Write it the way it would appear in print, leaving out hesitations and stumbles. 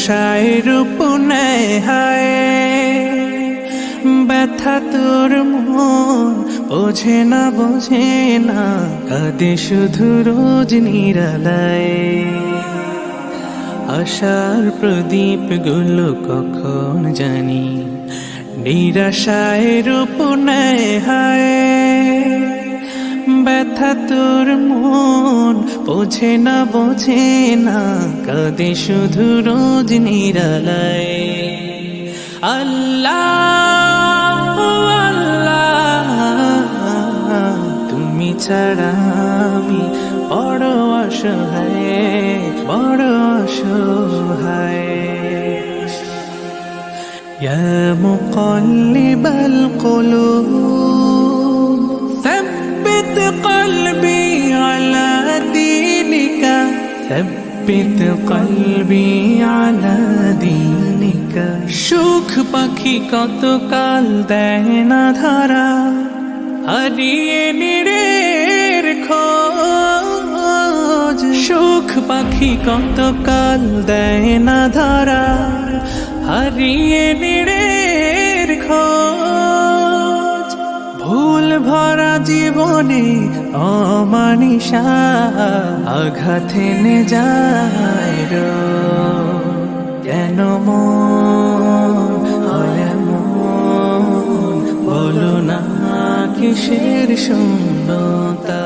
নিরাশায় রূপ নেয় হায়, ব্যথা তোর মন বোঝে না, কাঁদে শুধু রোজ নিরালায়। আশার প্রদীপ গুলো কখন জানি নিরাশায় রূপ নেয় হায়, ব্যথা তোর মন বোঝে না, কাঁদে শুধু রোজ নিরালায়। আল্লাহ আল্লাহ, তুমি ছাড়া আমি বড় অসহায়। ইয়া মুকাল্লিবাল কুলুব ثبت قلبي على دينك، ثبت قلبي على دينك। সুখ পাখি কতকাল দেয় না ধরা, হারিয়ে নিরের খোঁজ। সুখ পাখি কতকাল দেয় না ধরা, হারিয়ে নিরের খোঁজ। ভুল ভরা জীবনে অমানিসা আঘাত এনে যায় রোজ। কেন মন হয় এমন, বলো না কিসের শূন্যতা।